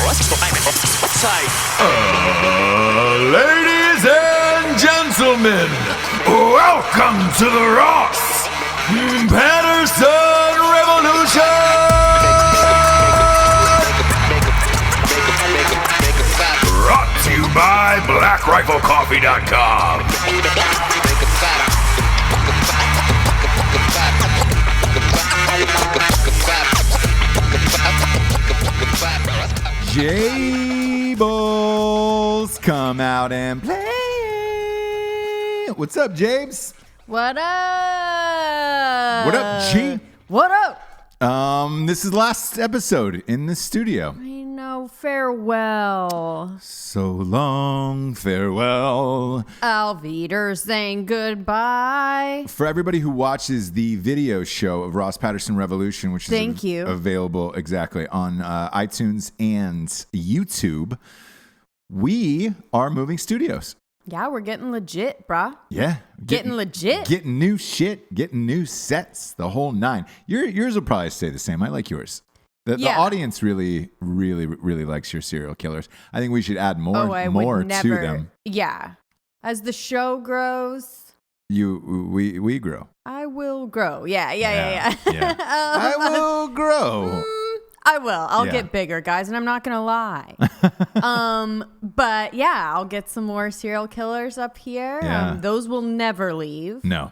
Ladies and gentlemen, welcome to the Ross Patterson Revolution! Brought to you by BlackRifleCoffee.com. Jables, come out and play. What's up, James? What up? What up, G? What up? This is last episode in the studio. I know, farewell. So long, farewell. Alvider's saying goodbye. For everybody who watches the video show of Ross Patterson Revolution, which is available exactly on iTunes and YouTube, we are moving studios. Yeah, we're getting legit, brah. Yeah. Getting legit. Getting new shit, getting new sets, the whole nine. Yours will probably stay the same. I like yours. The audience really likes your serial killers. I think we should add more to them. Yeah. As the show grows. We grow. I will grow. Yeah. I will grow. I will. I'll get bigger, guys, and I'm not going to lie. But yeah, I'll get some more serial killers up here. Yeah. Those will never leave. No.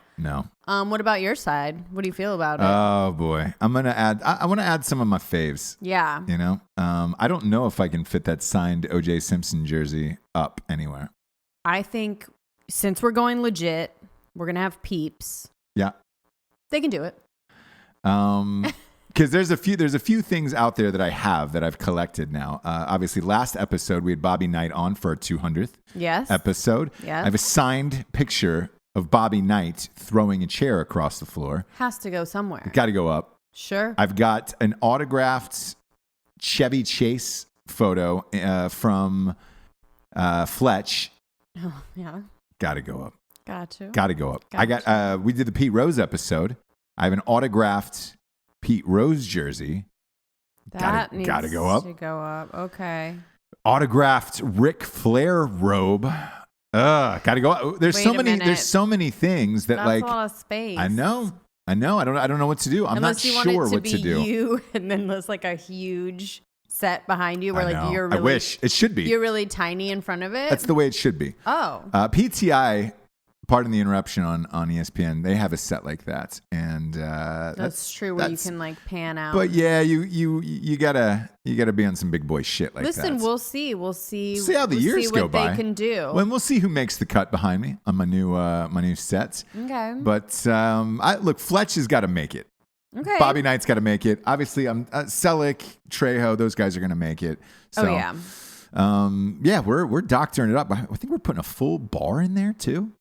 What about your side? What do you feel about it? Oh boy. I want to add some of my faves. Yeah. You know? I don't know if I can fit that signed O.J. Simpson jersey up anywhere. I think since we're going legit, we're going to have peeps. Yeah. They can do it. Because there's a few things out there that I've collected now. Obviously, last episode we had Bobby Knight on for our 200th episode. Yes. I have a signed picture of Bobby Knight throwing a chair across the floor. Has to go somewhere. Got to go up. Sure. I've got an autographed Chevy Chase photo from Fletch. Oh yeah. Got to go up. Got to go up. I got. We did the Pete Rose episode. I have an autographed Pete Rose jersey. That needs to go up. Okay. Autographed Ric Flair robe. Gotta go up. There's so many things that That's a lot of space. I know. I don't know what to do. I'm Unless not you sure want it to what to do. You, and then there's like a huge set behind you where you're really. I wish it should be. You're really tiny in front of it. That's the way it should be. Oh. PTI. Pardon the interruption on ESPN. They have a set like that, and that's true. Where you can like pan out. But yeah, you gotta be on some big boy shit like that. Listen, we'll see how the years go by. They can do. Well, we'll see who makes the cut behind me on my new sets. Okay. But look, Fletch has got to make it. Okay. Bobby Knight's got to make it. Obviously, Selleck, Trejo, those guys are gonna make it. So, we're doctoring it up. I think we're putting a full bar in there too.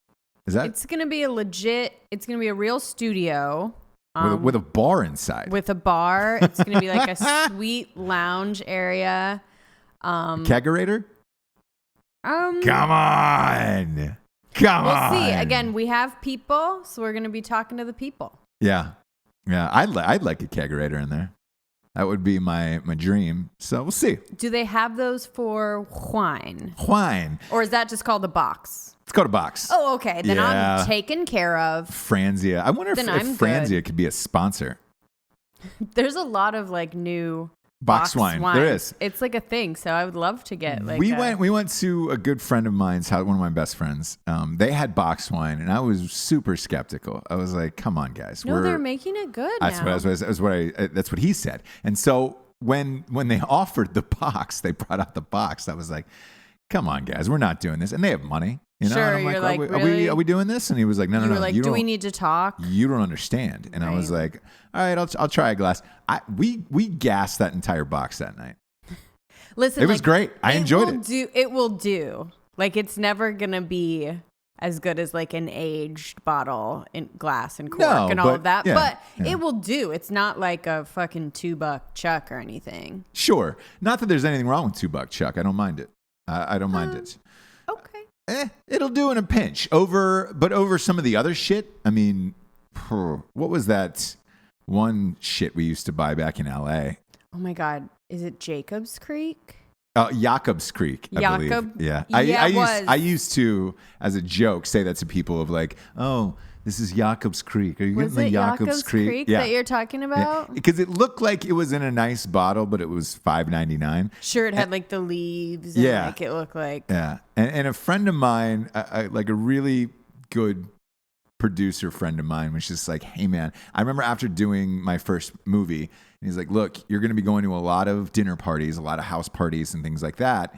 It's going to be it's going to be a real studio. With a bar inside. With a bar. It's going to be like a sweet lounge area. Kegerator? Come on. We'll see. Again, we have people, so we're going to be talking to the people. Yeah. I'd like a kegerator in there. That would be my dream. So we'll see. Do they have those for wine? Wine. Or is that just called a box? Let's go to box. Oh, okay. Then I'm taken care of. Franzia. I wonder if Franzia could be a sponsor. There's a lot of like new box wine. There is. It's like a thing. So I would love to get like. We went to a good friend of mine's house, one of my best friends. They had box wine, and I was super skeptical. I was like, "Come on, guys." No, they're making it good now. That's what he said. And so when they offered the box, they brought out the box. I was like, "Come on, guys, we're not doing this." And they have money. You know? Sure, and I'm you're like, really? Are we doing this? And he was like, no. You were like, do we need to talk? You don't understand. And I was like, all right, I'll try a glass. We gassed that entire box that night. Listen, it was great. I enjoyed it. It will do. Like, it's never gonna be as good as like an aged bottle in glass and cork and all of that. Yeah, but it will do. It's not like a fucking $2 Chuck or anything. Sure. Not that there's anything wrong with $2 Chuck. I don't mind it. I don't mind it. Okay. It'll do in a pinch. But over some of the other shit, I mean, what was that one shit we used to buy back in LA? Oh my God. Is it Jacobs Creek? Jacobs Creek, I believe. Yeah. I used to, as a joke, say that to people of like, oh, this is Jacobs Creek. Are you getting the Jacobs Creek that you're talking about? Because it looked like it was in a nice bottle, but it was $5.99. Sure, it had like the leaves. And like it looked like. Yeah. And a friend of mine, like a really good producer friend of mine, was just like, hey, man, I remember after doing my first movie, and he's like, look, you're going to be going to a lot of dinner parties, a lot of house parties and things like that.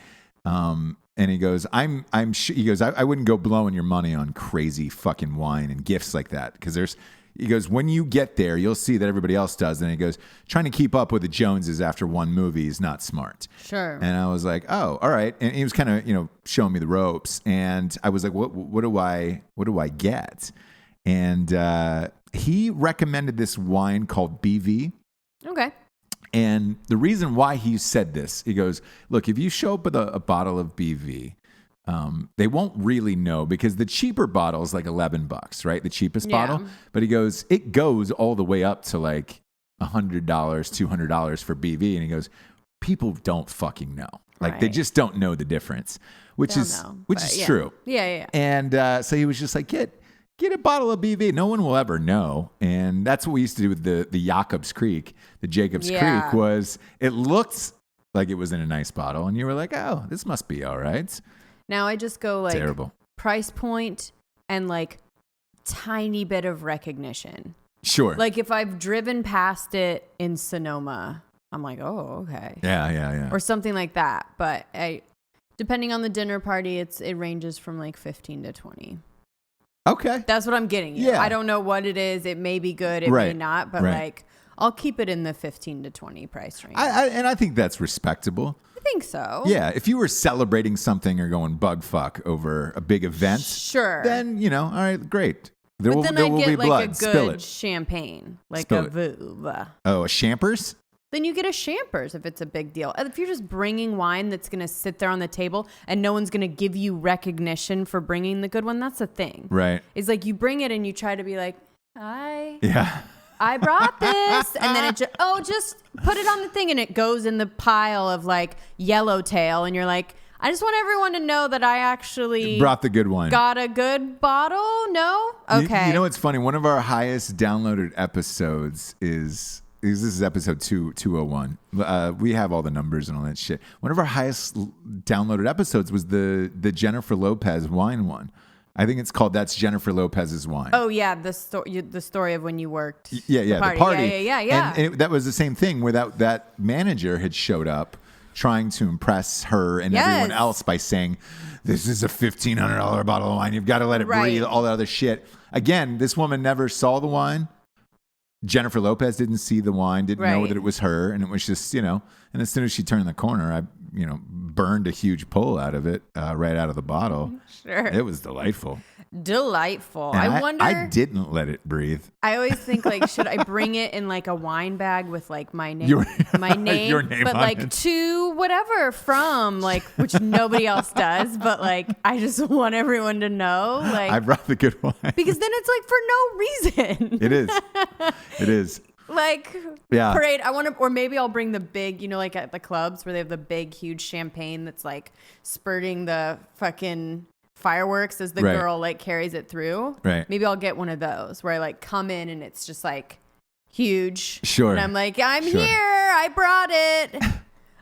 And he goes, I'm sure, he goes, I wouldn't go blowing your money on crazy fucking wine and gifts like that. Because he goes, when you get there, you'll see that everybody else does. And he goes, trying to keep up with the Joneses after one movie is not smart. Sure. And I was like, oh, all right. And he was kind of, showing me the ropes. And I was like, what do I get? And he recommended this wine called BV. Okay. And the reason why he said this, he goes, look, if you show up with a bottle of BV, they won't really know because the cheaper bottle is like $11, right? The cheapest bottle. But he goes, it goes all the way up to like $100, $200 for BV. And he goes, people don't fucking know. Like they just don't know the difference, which is true. Yeah. And so he was just like, Get a bottle of BV. No one will ever know. And that's what we used to do with the Jacobs Creek. The Jacobs Creek was, it looked like it was in a nice bottle. And you were like, oh, this must be all right. Now I just go like terrible price point and like tiny bit of recognition. Sure. Like if I've driven past it in Sonoma, I'm like, oh, okay. Yeah. Or something like that. But depending on the dinner party, it ranges from like 15 to 20. Okay. That's what I'm getting. Yeah. I don't know what it is. It may be good. It may not. But like, I'll keep it in the 15 to 20 price range. And I think that's respectable. I think so. Yeah. If you were celebrating something or going bug fuck over a big event, sure. Then, all right, great. Then I'd get like a good champagne, like a Veuve. Oh, a Champers? Then you get a Champers if it's a big deal. If you're just bringing wine that's going to sit there on the table and no one's going to give you recognition for bringing the good one, that's the thing. Right. It's like you bring it and you try to be like, hi. Yeah. I brought this. And then just put it on the thing and it goes in the pile of like Yellowtail. And you're like, I just want everyone to know that I actually brought the good one. Got a good bottle? No? Okay. You know what's funny? One of our highest downloaded episodes is this is episode 201. We have all the numbers and all that shit. One of our highest downloaded episodes was the Jennifer Lopez wine one. I think it's called That's Jennifer Lopez's Wine. Oh, yeah. The story of when you worked. Yeah. The party. Yeah. And that was the same thing where that manager had showed up trying to impress her and everyone else by saying, this is a $1,500 bottle of wine. You've got to let it breathe, all that other shit. Again, this woman never saw the wine. Jennifer Lopez didn't see the wine, didn't know that it was her. And it was just, and as soon as she turned the corner, I, burned a huge pull out of it right out of the bottle. Sure. It was delightful. Delightful. And I wonder. I didn't let it breathe. I always think like, should I bring it in like a wine bag with like my name, your name, but like it. To whatever from like, which nobody else does, but like, I just want everyone to know. Like, I brought the good wine because then it's like for no reason. It is. Like parade. I want to, or maybe I'll bring the big, like at the clubs where they have the big, huge champagne that's like spurting the fucking fireworks as the girl like carries it through. Right. Maybe I'll get one of those where I like come in and it's just like huge. Sure. And I'm like, I'm here. I brought it.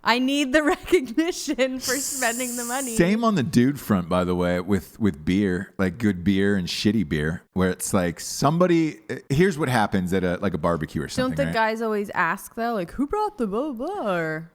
I need the recognition for spending the money. Same on the dude front, by the way, with beer, like good beer and shitty beer, where it's like somebody. Here's what happens at a barbecue or something. Don't the guys always ask though, like who brought the blah blah? Or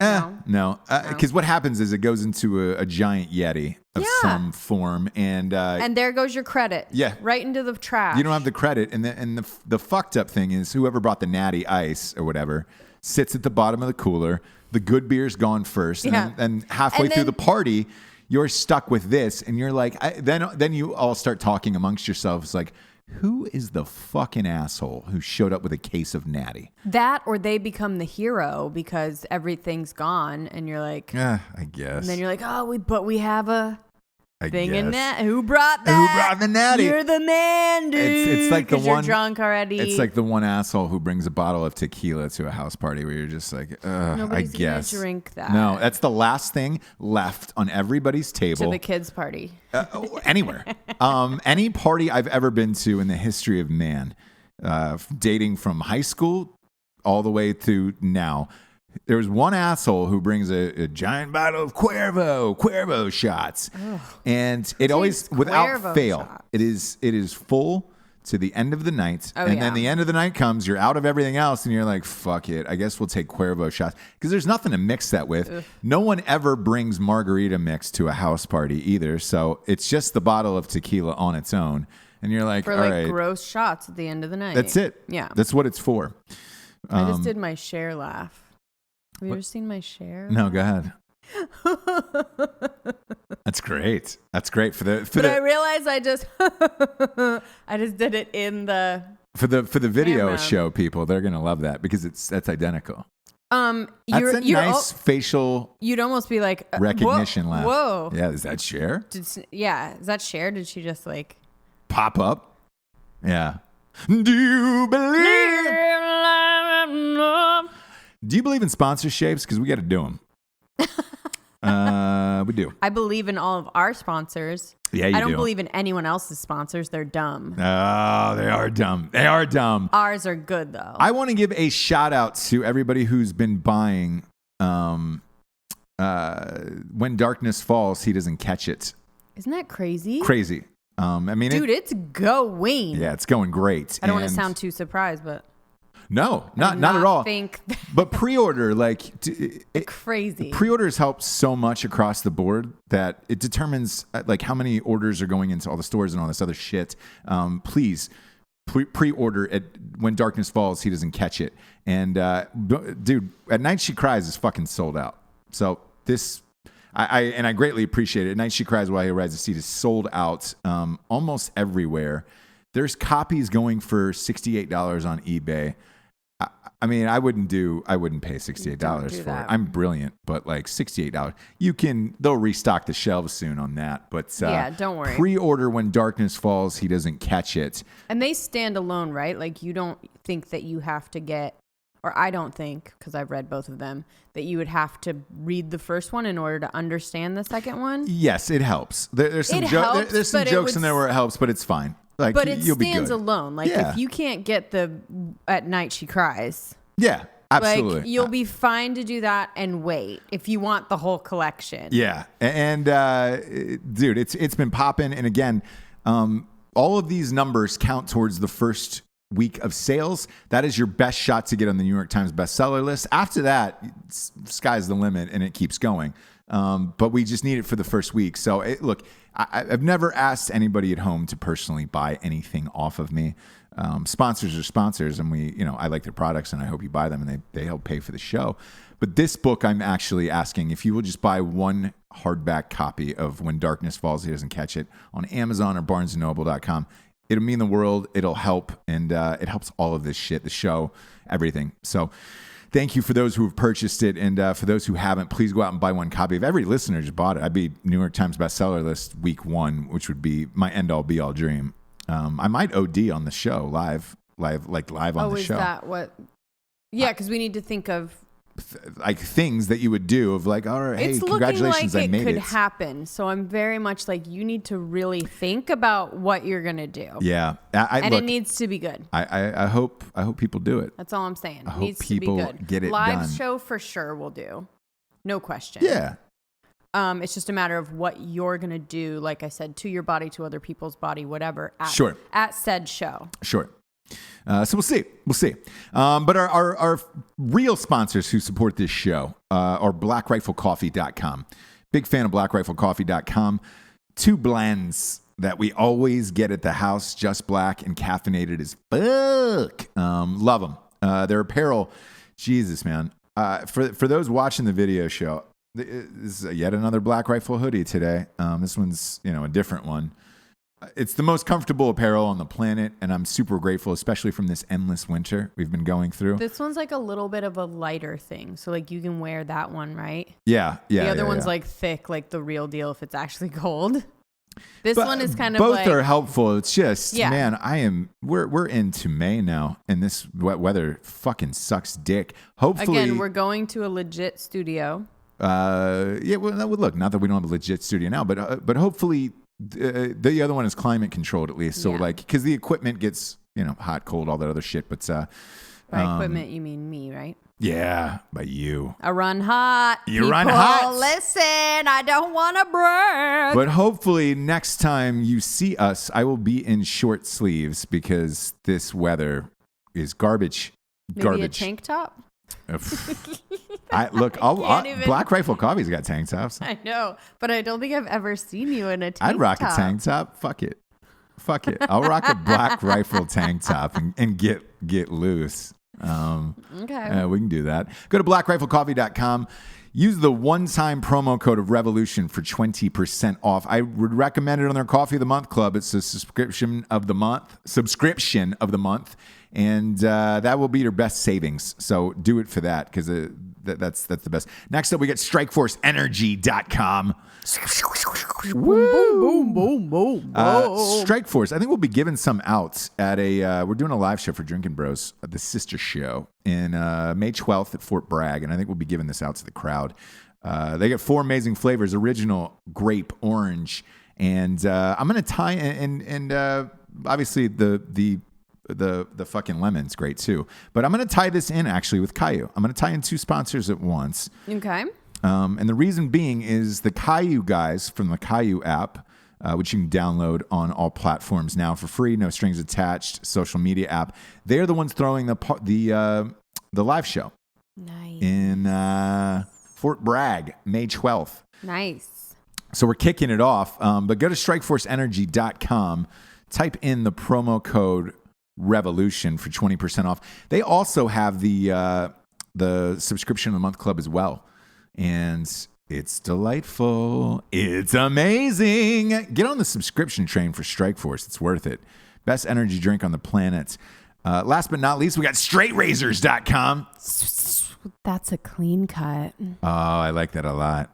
no, because what happens is it goes into a giant Yeti of some form, and there goes your credit. Yeah, right into the trash. You don't have the credit, and the fucked up thing is whoever brought the natty ice or whatever sits at the bottom of the cooler. The good beer's gone first, and halfway through the party, you're stuck with this, and you're like, then you all start talking amongst yourselves, like, who is the fucking asshole who showed up with a case of natty? That, or they become the hero because everything's gone, and you're like, I guess. And then you're like, oh, we have a Who brought that? Who brought the natty? You're the man, dude. It's like the one. You're drunk already. It's like the one asshole who brings a bottle of tequila to a house party where you're just like, nobody's I guess. Gonna drink that. No, that's the last thing left on everybody's table. To the kids' party. Anywhere. Any party I've ever been to in the history of man, dating from high school all the way to now. There's one asshole who brings a giant bottle of Cuervo shots. Ugh. And it always, without fail, shots. It is full to the end of the night. Then the end of the night comes, you're out of everything else, and you're like, fuck it. I guess we'll take Cuervo shots. Because there's nothing to mix that with. Ugh. No one ever brings margarita mix to a house party either. So it's just the bottle of tequila on its own. And you're like, all right. Gross shots at the end of the night. That's it. Yeah. That's what it's for. I just did my Cher laugh. Have you ever seen my Cher? No, go ahead. That's great. That's great But I realized I just did it in the for the video camera. Show. People, they're gonna love that because that's identical. That's a nice facial. You'd almost be like recognition laugh. Whoa. Yeah, is that Cher? Is that Cher? Did she just like pop up? Yeah. Do you believe? Do you believe in sponsorships? Because we got to do them. We do. I believe in all of our sponsors. Yeah, you do. I don't believe in anyone else's sponsors. They're dumb. Oh, they are dumb. They are dumb. Ours are good, though. I want to give a shout out to everybody who's been buying When Darkness Falls, He Doesn't Catch It. Isn't that crazy? Crazy. Dude, it's going. Yeah, it's going great. I don't want to sound too surprised, but... No, not at all. But pre-order, crazy. Pre-orders help so much across the board that it determines like how many orders are going into all the stores and all this other shit. Please pre-order it When Darkness Falls, He Doesn't Catch It. And dude, At Night She Cries is fucking sold out. So this, I greatly appreciate it. At Night She Cries While He Rides the Seat is sold out almost everywhere. There's copies going for $68 on eBay. I mean, I wouldn't pay $68 for it. I'm brilliant, but like $68. They'll restock the shelves soon on that. But yeah, don't worry. Pre-order When Darkness Falls, He Doesn't Catch It. And they stand alone, right? Like you don't think that you have to get, or I don't think, because I've read both of them, that you would have to read the first one in order to understand the second one. Yes, it helps. There's some jokes in there where it helps, but it's fine. Like, but it stands alone. Like if you can't get the At Night She Cries. Yeah, absolutely. Like you'll be fine to do that and wait if you want the whole collection. Yeah. And dude, it's been popping. And again, all of these numbers count towards the first week of sales. That is your best shot to get on the New York Times bestseller list. After that, sky's the limit and it keeps going. But we just need it for the first week. So look, I've never asked anybody at home to personally buy anything off of me. Sponsors are sponsors, and I like their products, and I hope you buy them, and they help pay for the show. But this book, I'm actually asking if you will just buy one hardback copy of When Darkness Falls, He Doesn't Catch It on Amazon or BarnesandNoble.com. It'll mean the world. It'll help, and it helps all of this shit, the show, everything. So thank you for those who have purchased it, and for those who haven't, please go out and buy one copy. If every listener just bought it, I'd be New York Times bestseller list week 1, which would be my end-all, be-all dream. I might OD on the show live on the show. Oh, is that what? Yeah, because we need to think of like things that you would do of like, all right, hey, congratulations, like I made it. It could happen. So I'm very much like, you need to really think about what you're gonna do. Yeah, it needs to be good. I hope people do it. That's all I'm saying. I hope people get it Live done. show for sure will do, no question. Yeah. It's just a matter of what you're going to do, like I said, to your body, to other people's body, whatever, at said show. Sure. So we'll see. But our real sponsors who support this show are BlackRifleCoffee.com. Big fan of BlackRifleCoffee.com. 2 blends that we always get at the house, just black and caffeinated as fuck. Love them. Their apparel, Jesus, man. For those watching the video show, this is yet another Black Rifle hoodie today. This one's, a different one. It's the most comfortable apparel on the planet, and I'm super grateful, especially from this endless winter we've been going through. This one's like a little bit of a lighter thing, so like you can wear that one, right? Yeah. The other one's like thick, like the real deal if it's actually cold. This one is kind of both like, are helpful. It's just, man, we're into May now, and this wet weather fucking sucks dick. Hopefully, again, we're going to a legit studio. Well, look, not that we don't have a legit studio now, but hopefully the other one is climate controlled at least. So like, because the equipment gets hot, cold, all that other shit. But by equipment, you mean me, right? Yeah, by you. I run hot. You run hot. Listen, I don't want to brag. But hopefully next time you see us, I will be in short sleeves because this weather is garbage. Maybe a tank top? Black Rifle Coffee's got tank tops. I know, but I don't think I've ever seen you in a tank top. I'd rock a tank top. Fuck it. I'll rock a Black Rifle tank top and get loose. Okay. We can do that. Go to blackriflecoffee.com. Use the one-time promo code of Revolution for 20% off. I would recommend it on their Coffee of the Month Club. It's a subscription of the month, and that will be your best savings. So do it for that because that's the best. Next up, we get StrikeForceEnergy.com. Boom, boom, boom, boom, boom. Strikeforce. I think we'll be giving some out at we're doing a live show for Drinking Bros, the sister show, in May 12th at Fort Bragg, and I think we'll be giving this out to the crowd. They get 4 amazing flavors: original, grape, orange, and I'm gonna tie and obviously the fucking lemon's great too. But I'm gonna tie this in actually with Caillou. I'm gonna tie in 2 sponsors at once. Okay. And the reason being is the Caillou guys from the Caillou app, which you can download on all platforms now for free, no strings attached, social media app. They're the ones throwing the live show. Nice. In Fort Bragg, May 12th. Nice. So we're kicking it off. But go to StrikeForceEnergy.com, type in the promo code Revolution for 20% off. They also have the subscription of the month club as well. And it's delightful. It's amazing. Get on the subscription train for Strikeforce. It's worth it. Best energy drink on the planet. Last but not least, we got StraightRazors.com. That's a clean cut. Oh, I like that a lot.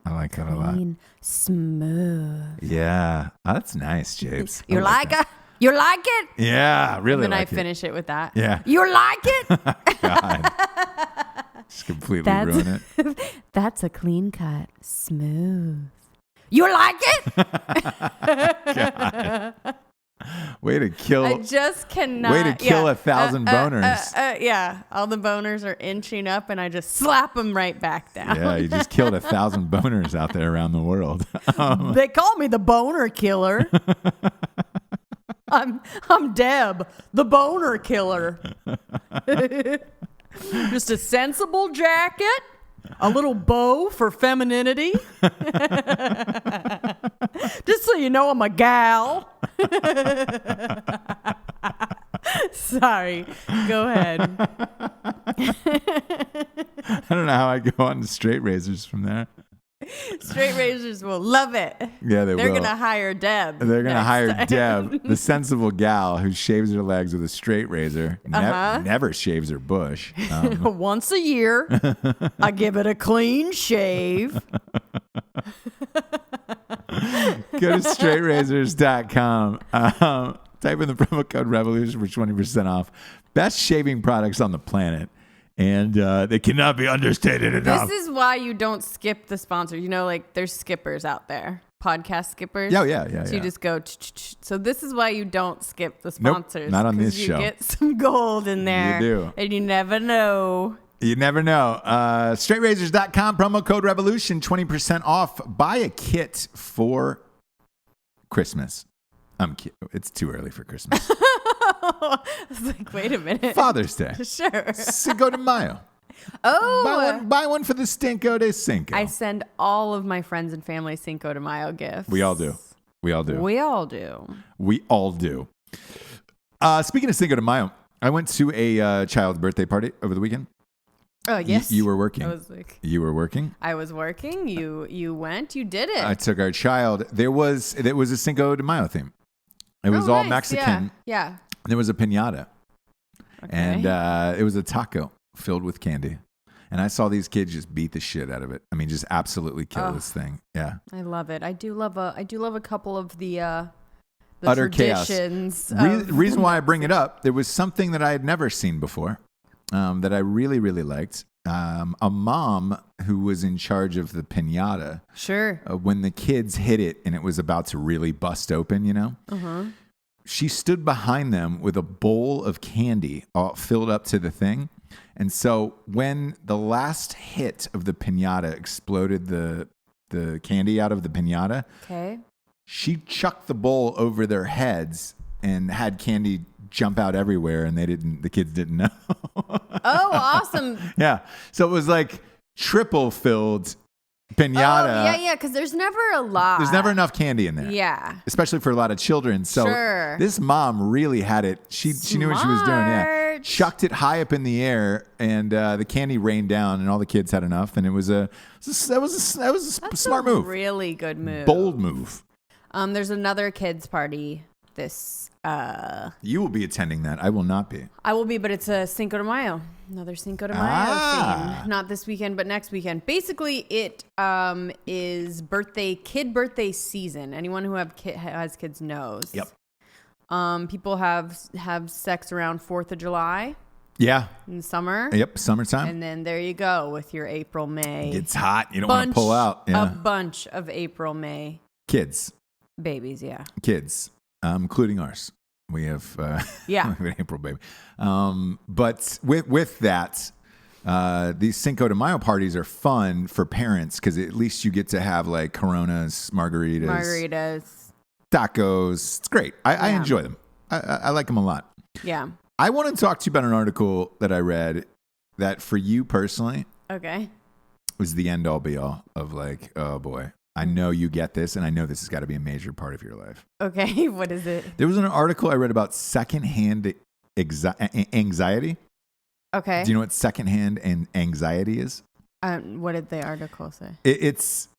Clean, smooth. Yeah. Oh, that's nice, Jables. You like it? You like it? Yeah, really. And then like I finish it with that. Yeah. You like it? God. Just completely ruin it. That's a clean cut. Smooth. You like it? God. Way to kill. I just cannot. Way to kill 1,000 boners. Yeah. All the boners are inching up and I just slap them right back down. Yeah, you just killed 1,000 boners out there around the world. They call me the boner killer. I'm Deb, the boner killer. Just a sensible jacket, a little bow for femininity. Just so you know I'm a gal. Sorry, go ahead. I don't know how I go on to Straight Razors from there. Straight Razors will love it. Yeah, they're going to hire Deb. They're going to hire Deb, the sensible gal who shaves her legs with a straight razor, never shaves her bush. Once a year, I give it a clean shave. Go to straightrazors.com. Type in the promo code Revolution for 20% off. Best shaving products on the planet. And they cannot be understated enough. This is why you don't skip the sponsor. You know, like there's skippers out there, podcast skippers. Yeah. So you just go. So this is why you don't skip the sponsors. Nope, not on this show. You get some gold in there. You do. And you never know. You never know. StraightRazors.com, promo code Revolution, 20% off. Buy a kit for Christmas. It's too early for Christmas. I was like, wait a minute. Father's Day. Sure. Cinco de Mayo. Oh. Buy one for the Cinco de Cinco. I send all of my friends and family Cinco de Mayo gifts. We all do. Speaking of Cinco de Mayo, I went to a child's birthday party over the weekend. Oh, yes. You were working. You were working? I was working. You went. You did it. I took our child. There was a Cinco de Mayo theme. It was all nice. Mexican. Yeah. There was a piñata. Okay. And it was a taco filled with candy. And I saw these kids just beat the shit out of it. I mean, just absolutely kill this thing. Yeah. I love it. I do love a couple of the utter traditions. Chaos. Reason why I bring it up, there was something that I had never seen before that I really, really liked. A mom who was in charge of the piñata. Sure. When the kids hit it and it was about to really bust open, she stood behind them with a bowl of candy all filled up to the thing. And so when the last hit of the piñata exploded the candy out of the piñata, she chucked the bowl over their heads and had candy jump out everywhere, and the kids didn't know. Oh, awesome. Yeah. So it was like triple filled piñata. Oh, yeah, because there's never a lot. There's never enough candy in there. Yeah. Especially for a lot of children. So this mom really had it. She knew what she was doing. Yeah. Chucked it high up in the air, and the candy rained down, and all the kids had enough, and that was a smart move. Really good move. Bold move. There's another kids party this You will be attending that. I will not be. I will be, but it's a Cinco de Mayo. Another Cinco de Mayo theme. Not this weekend, but next weekend. Basically, it is kid birthday season. Anyone who has kids knows. Yep. People have sex around 4th of July. Yeah. In the summer. Yep, summertime. And then there you go with your April, May. It's hot. You don't want to pull out. Yeah. A bunch of April, May. Kids. Babies, yeah. Kids, including ours. We have we have an April baby. But with that, these Cinco de Mayo parties are fun for parents because at least you get to have like Coronas, margaritas, tacos. It's great. I enjoy them. I like them a lot. Yeah. I want to talk to you about an article that I read that for you personally, was the end all be all of like, oh boy, I know you get this, and I know this has got to be a major part of your life. Okay, what is it? There was an article I read about secondhand anxiety. Okay. Do you know what secondhand anxiety is? What did the article say? It's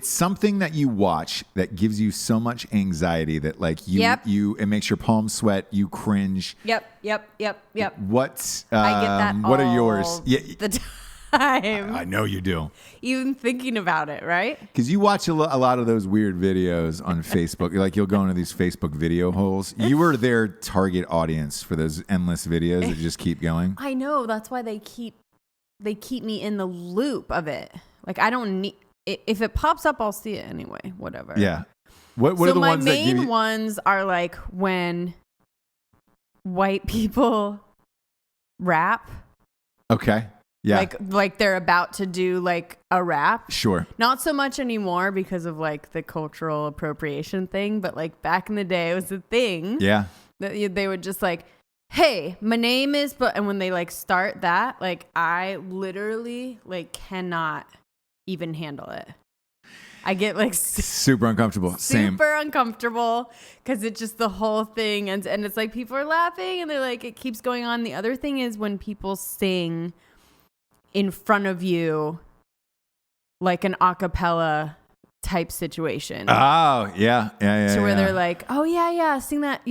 something that you watch that gives you so much anxiety that like it makes your palms sweat, you cringe. Yep. What? I get that. What are yours? The time. I know you do. Even thinking about it, right? Because you watch a lot of those weird videos on Facebook. Like you'll go into these Facebook video holes. You were their target audience for those endless videos that just keep going. I know. That's why they keep me in the loop of it. Like I don't need. If it pops up, I'll see it anyway. Whatever. Yeah. What are the ones that give you? My main ones are like when white people rap. Okay. Yeah. Like they're about to do like a rap. Sure. Not so much anymore because of like the cultural appropriation thing, but like back in the day it was a thing. Yeah. That they would just like, hey, my name is, and when they like start that, like I literally like cannot even handle it. I get like super uncomfortable. Super uncomfortable because it's just the whole thing. And it's like people are laughing and they're like, it keeps going on. The other thing is when people sing in front of you, like an a cappella type situation. Oh, yeah. So where they're like, oh, yeah, sing that,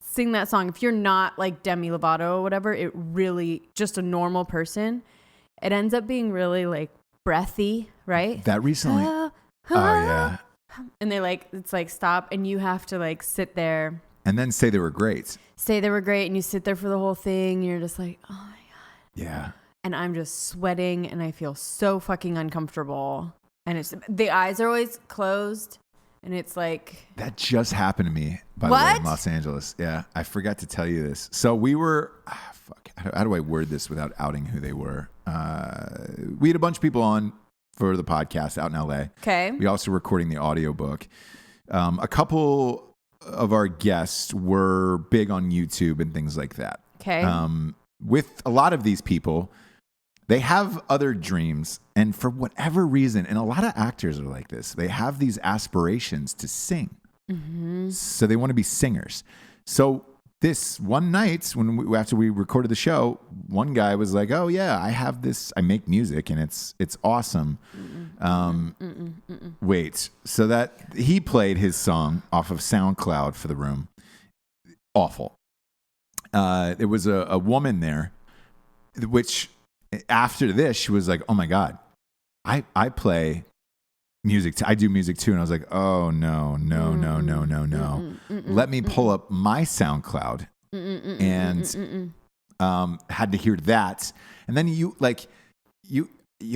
sing that song. If you're not like Demi Lovato or whatever, it really, just a normal person, it ends up being really like breathy, right? That recently. Oh, yeah. And they like, it's like stop and you have to like sit there. And then say they were great. And you sit there for the whole thing. And you're just like, oh my God. Yeah. And I'm just sweating and I feel so fucking uncomfortable. And it's the eyes are always closed. And it's like. That just happened to me, by the way, in Los Angeles. Yeah. I forgot to tell you this. So we were, how do I word this without outing who they were? We had a bunch of people on for the podcast out in LA. Okay. We also recording the audiobook. A couple of our guests were big on YouTube and things like that. Okay. With a lot of these people, they have other dreams, and for whatever reason, and a lot of actors are like this, they have these aspirations to sing. Mm-hmm. So they want to be singers. So this one night, after we recorded the show, one guy was like, "Oh yeah, I have this. I make music, and it's awesome." Wait, so that he played his song off of SoundCloud for the room. Awful. There was a woman there, which after this, she was like, oh my God, I play music. I do music too. And I was like, oh, no. Let me pull up my SoundCloud and had to hear that. And then you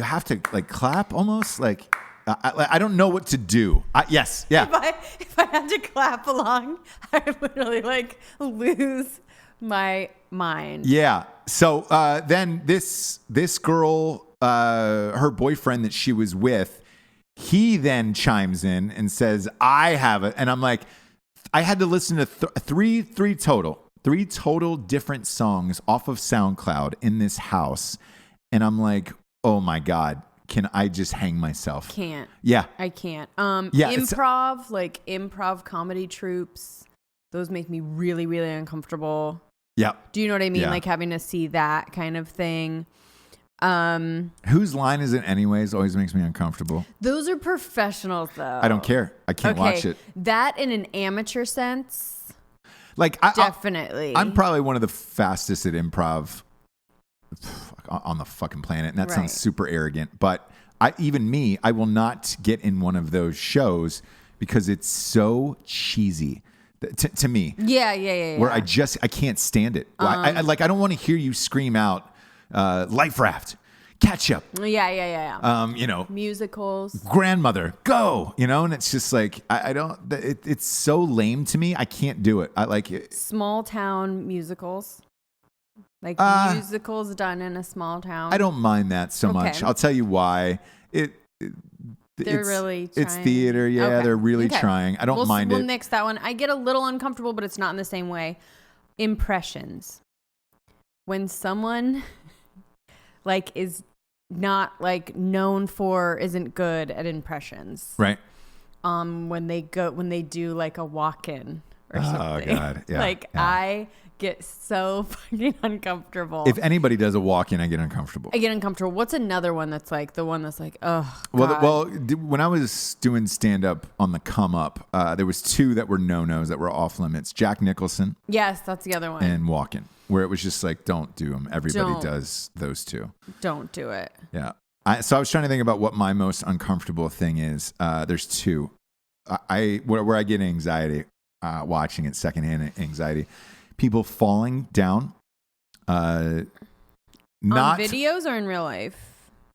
have to like clap almost like, I don't know what to do. Yes. Yeah. If I had to clap along, I would literally like lose my mind. Yeah. So then this girl, her boyfriend that she was with, he then chimes in and says, I have it. And I'm like, I had to listen to three total different songs off of SoundCloud in this house. And I'm like, oh my God, can I just hang myself? Can't. Yeah. I can't. Improv comedy troupes, those make me really, really uncomfortable. Yeah. Do you know what I mean? Yeah. Like having to see that kind of thing. Whose line is it anyways always makes me uncomfortable. Those are professionals though. I don't care. I can't watch it. That in an amateur sense, like definitely. I'm probably one of the fastest at improv on the fucking planet, and that sounds super arrogant, but I will not get in one of those shows because it's so cheesy to me. Yeah. Where I can't stand it. I don't want to hear you scream out life raft, catch up. Yeah. Musicals, grandmother, go, and it's just like, it's so lame to me. I can't do it. I like it. Small town musicals, like musicals done in a small town. I don't mind that so much. I'll tell you why. They're really trying. It's theater. Yeah, okay. They're really trying. I don't mind it. We'll nix that one. I get a little uncomfortable, but it's not in the same way. Impressions. When someone like is not like known for, isn't good at impressions. Right. When they do like a walk-in or something. Oh God. Yeah. I get so fucking uncomfortable. If anybody does a walk-in, I get uncomfortable. What's another one that's like the one that's like, oh, well, when I was doing stand-up on the come up, there was two that were no-nos that were off limits. Jack Nicholson. Yes, that's the other one. And walk-in, where it was just like, don't do them. Everybody does those two. Don't do it. Yeah. So I was trying to think about what my most uncomfortable thing is. There's two. Where I get anxiety watching it, secondhand anxiety. People falling down. On videos or in real life?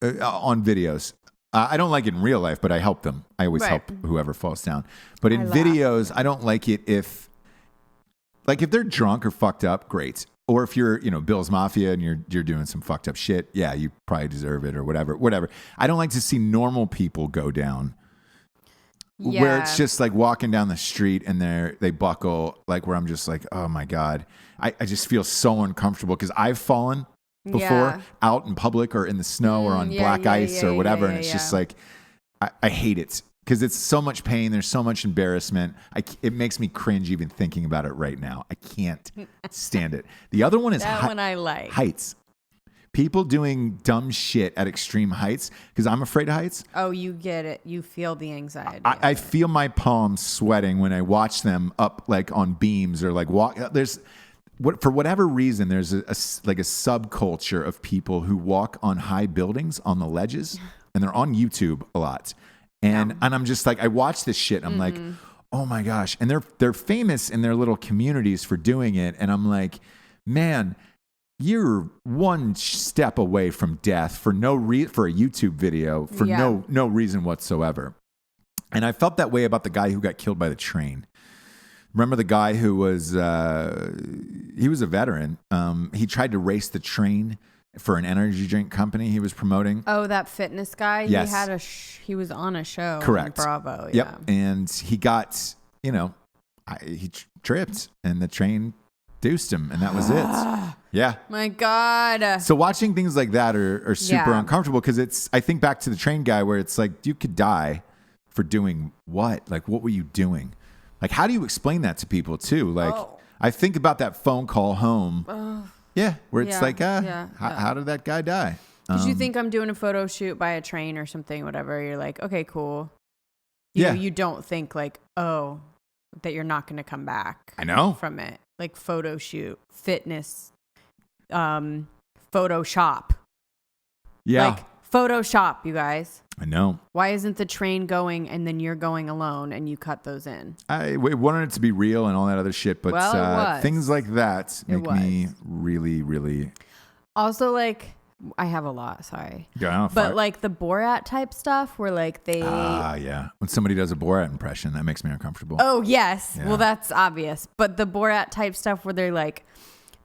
On videos. I don't like it in real life, but I help them. I always help whoever falls down. But in videos, I don't like it if they're drunk or fucked up, great. Or if you're, Bill's Mafia and you're doing some fucked up shit, yeah, you probably deserve it or whatever. I don't like to see normal people go down. Yeah. Where it's just like walking down the street and they buckle, like where I'm just like, oh my God. I just feel so uncomfortable because I've fallen before out in public or in the snow or on black ice or whatever. And it's just like, I hate it because it's so much pain. There's so much embarrassment. It makes me cringe even thinking about it right now. I can't stand it. The other one is that one I like. Heights. People doing dumb shit at extreme heights because I'm afraid of heights. Oh, you get it. You feel the anxiety. I feel my palms sweating when I watch them up like on beams or like walk. For whatever reason, there's a subculture of people who walk on high buildings on the ledges, and they're on YouTube a lot. And I'm just like, I watch this shit. And I'm like, oh my gosh. And they're famous in their little communities for doing it. And I'm like, man, you're one step away from death for a YouTube video for no reason whatsoever. And I felt that way about the guy who got killed by the train. Remember the guy who was he was a veteran. He tried to race the train for an energy drink company he was promoting. Oh, that fitness guy? Yes. He had he was on a show. Correct. On Bravo. Yep. Yeah. And he got, he tripped and the train deuced him and that was it. Yeah. My God. So watching things like that are super uncomfortable because I think back to the train guy where it's like, you could die for doing what? Like, what were you doing? Like, how do you explain that to people too? Like, I think about that phone call home. Yeah. Where it's like, how did that guy die? Did you think I'm doing a photo shoot by a train or something, whatever? You're like, okay, cool. You don't think like, that you're not going to come back. I know. From it. Like photo shoot, fitness, Photoshop. Yeah. Like, Photoshop, you guys. I know. Why isn't the train going and then you're going alone and you cut those in? I wanted it to be real and all that other shit, but things like that make me really, really... Also, like, I have a lot, sorry. Yeah, but like the Borat type stuff where like they... yeah. When somebody does a Borat impression, that makes me uncomfortable. Oh, yes. Yeah. Well, that's obvious. But the Borat type stuff where they're like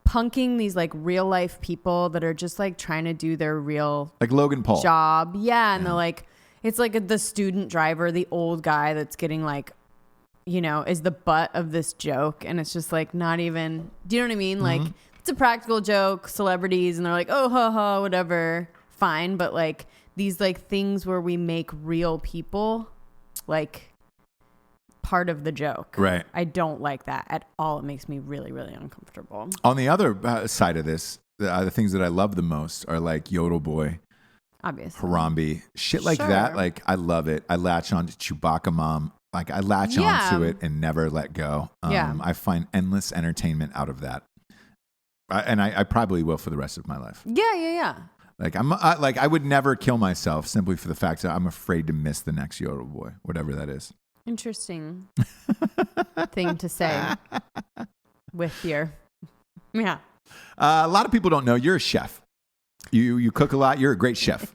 punking these like real life people that are just like trying to do their real... Like Logan Paul. Job. Yeah. And they're like... It's like the student driver, the old guy that's getting like, you know, is the butt of this joke. And it's just like not even... Do you know what I mean? Like... It's a practical joke, celebrities, and they're like, oh, ha, ha, whatever, fine. But like these like things where we make real people like part of the joke. Right. I don't like that at all. It makes me really, really uncomfortable. On the other side of this, the things that I love the most are like Yodel Boy, obviously, Harambe, shit like that. Like I love it. I latch on to Chewbacca Mom. Like I latch onto it and never let go. I find endless entertainment out of that. And I probably will for the rest of my life. Yeah. Like I would never kill myself simply for the fact that I'm afraid to miss the next Yodel Boy, whatever that is. Interesting thing to say with your, yeah. A lot of people don't know you're a chef. You cook a lot. You're a great chef.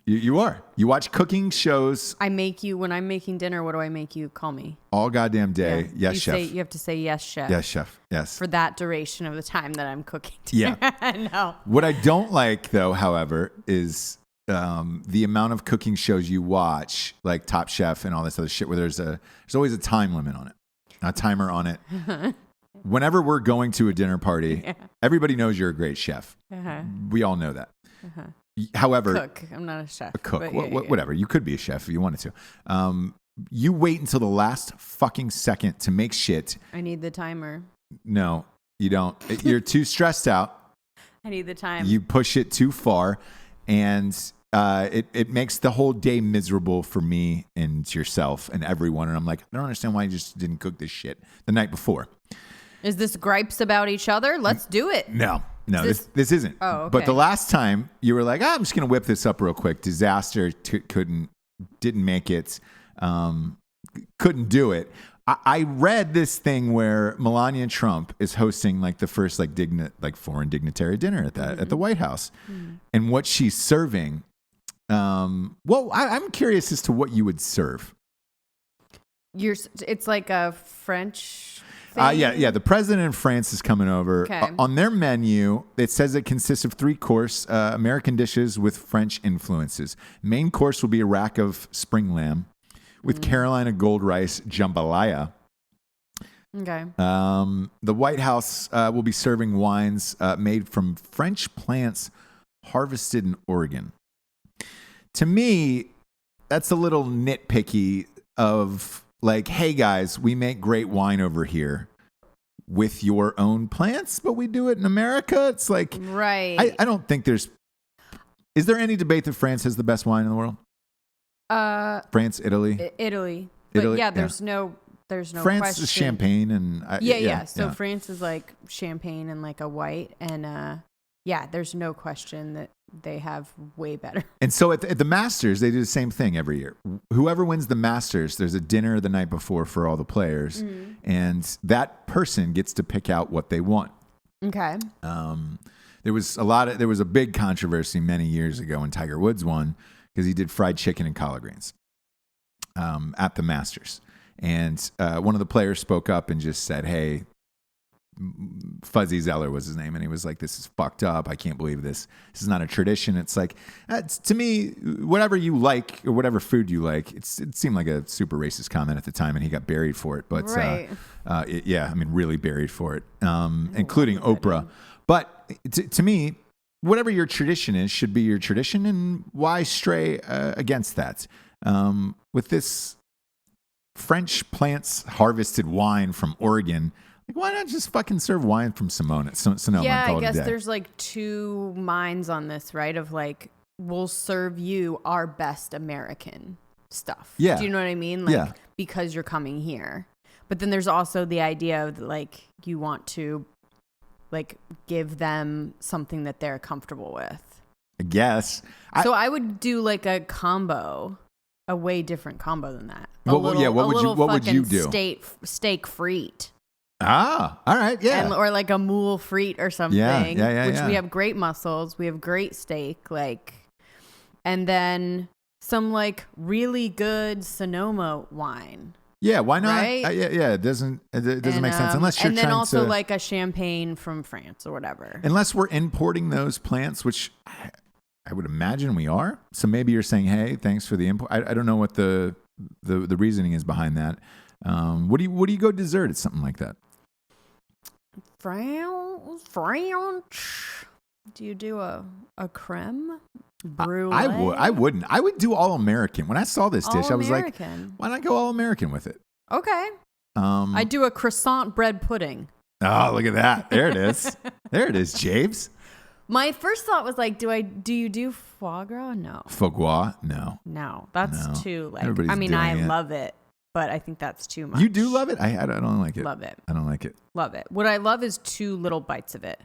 You are. You watch cooking shows. I make you, when I'm making dinner, what do I make you call me? All goddamn day. Yeah. Yes, chef. You have to say yes, chef. Yes, chef. Yes. For that duration of the time that I'm cooking dinner. Yeah. No. What I don't like, though, however, is the amount of cooking shows you watch, like Top Chef and all this other shit, where there's always a time limit on it, a timer on it. Whenever we're going to a dinner party, everybody knows you're a great chef. We all know that. However, cook. I'm not a chef. A cook. Whatever. You could be a chef if you wanted to. You wait until the last fucking second to make shit. I need the timer. No, you don't. You're too stressed out. I need the time. You push it too far, and it makes the whole day miserable for me and yourself and everyone. And I'm like, I don't understand why you just didn't cook this shit the night before. Is this gripes about each other? Let's do it. No, this isn't. Oh, okay. But the last time you were like, I'm just going to whip this up real quick. Disaster, didn't make it, couldn't do it. I read this thing where Melania Trump is hosting like the first like foreign dignitary dinner at the White House, and what she's serving. I'm curious as to what you would serve. It's like a French. Yeah. The president of France is coming over. Okay. On their menu, it says it consists of 3-course American dishes with French influences. Main course will be a rack of spring lamb with Carolina gold rice jambalaya. Okay. The White House will be serving wines made from French plants harvested in Oregon. To me, that's a little nitpicky of like, hey guys, we make great wine over here with your own plants, but we do it in America. It's like, right. I don't think is there any debate that France has the best wine in the world? France, Italy. But yeah, there's no France question. Is champagne and So France is like champagne and like a white, and there's no question that they have way better. And so at the Masters, they do the same thing every year. Whoever wins the Masters, there's a dinner the night before for all the players, and that person gets to pick out what they want. Okay. There was a big controversy many years ago when Tiger Woods won because he did fried chicken and collard greens at the Masters. And one of the players spoke up and just said, hey, Fuzzy Zeller was his name, and he was like, this is fucked up. I can't believe this. This is not a tradition. It's like, to me, whatever you like or whatever food you like, it seemed like a super racist comment at the time, and he got buried for it. But right. Really buried for it, including Oprah. But to me, whatever your tradition is should be your tradition, and why stray against that? With this French plants harvested wine from Oregon, like, why not just fucking serve wine from Sonoma? Yeah, I guess there's like two minds on this, right? Of like, we'll serve you our best American stuff. Yeah. Do you know what I mean? Like, because you're coming here. But then there's also the idea of like, you want to like give them something that they're comfortable with. I guess. So I would do like a combo, a way different combo than that. What would you do? Steak frite. Ah, all right, yeah. Or like a moule frite or something. Yeah. Which we have great mussels. We have great steak. And then some like really good Sonoma wine. Yeah, why not? Right? Yeah, it doesn't make sense unless you're and then trying also to, like a champagne from France or whatever. Unless we're importing those plants, which I would imagine we are. So maybe you're saying, hey, thanks for the import. I don't know what the reasoning is behind that. What do you go dessert? It's something like that. French. Do you do a creme brulee? I wouldn't. I would do all American. When I saw this dish, I was like, why not go all American with it? Okay. I do a croissant bread pudding. Oh, look at that. There it is. There it is, James. My first thought was like, do you do foie gras? No. Foie gras? No. No, that's too like. Everybody's I mean, doing I it. love it, but I think that's too much. You do love it? I don't like it. Love it. I don't like it. Love it. What I love is 2 little bites of it.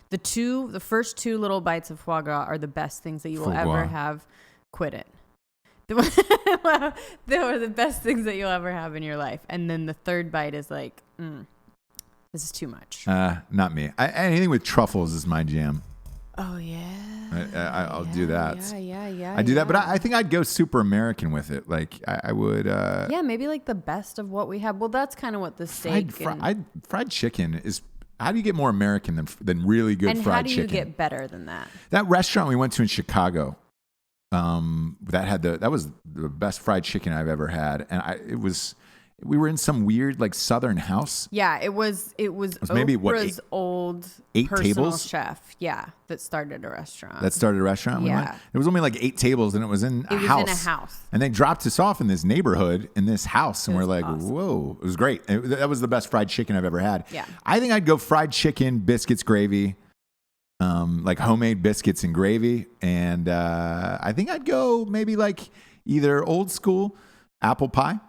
The first 2 little bites of foie gras are the best things that you will ever have. Quit it. They were the best things that you'll ever have in your life. And then the third bite is like, this is too much. Not me. Anything with truffles is my jam. Oh, yeah. I'll do that. Yeah. I do that, but I think I'd go super American with it. Like I would. Yeah, maybe like the best of what we have. Well, that's kind of what the steak. Fried chicken is. How do you get more American than really good fried chicken? And how do you get better than that? That restaurant we went to in Chicago, that was the best fried chicken I've ever had, and we were in some weird like Southern house. Yeah, it was maybe Oprah's old 8 personal tables? chef. Yeah, that started a restaurant. Yeah. There was only like 8 tables, and it was in a house. And they dropped us off in this neighborhood, in this house, and we're like, awesome. Whoa. It was great. That was the best fried chicken I've ever had. Yeah. I think I'd go fried chicken, biscuits, gravy, like homemade biscuits and gravy. And I think I'd go maybe like either old school apple pie,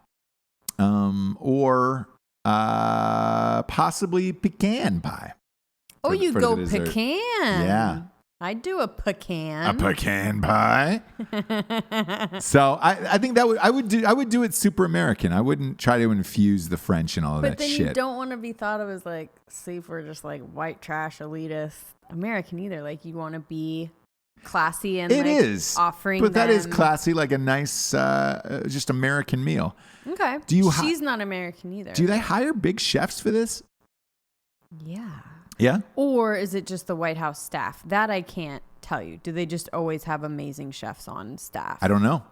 or possibly pecan pie. Oh, you go pecan. Yeah. I'd do a pecan. A pecan pie. So I think I would do it super American. I wouldn't try to infuse the French and all of that shit. But then you don't want to be thought of as like, super just like white trash elitist American either. Like you want to be classy and offering but that is classy, like a nice just American meal. Okay. She's not American either. Do they hire big chefs for this? Yeah. Or is it just the White House staff? That I can't tell you. Do they just always have amazing chefs on staff? I don't know.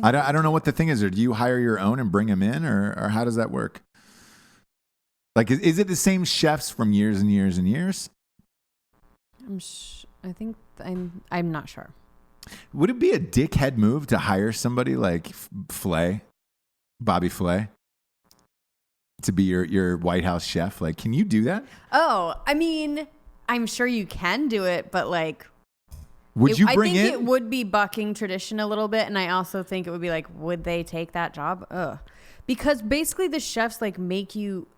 I don't know what the thing is. Or do you hire your own and bring them in, or how does that work? Like, is it the same chefs from years and years and years? I'm not sure. Would it be a dickhead move to hire somebody like Bobby Flay, to be your White House chef? Like, can you do that? Oh, I mean, I'm sure you can do it, but like, I think it would be bucking tradition a little bit, and I also think it would be like, would they take that job? Ugh. Because basically the chefs like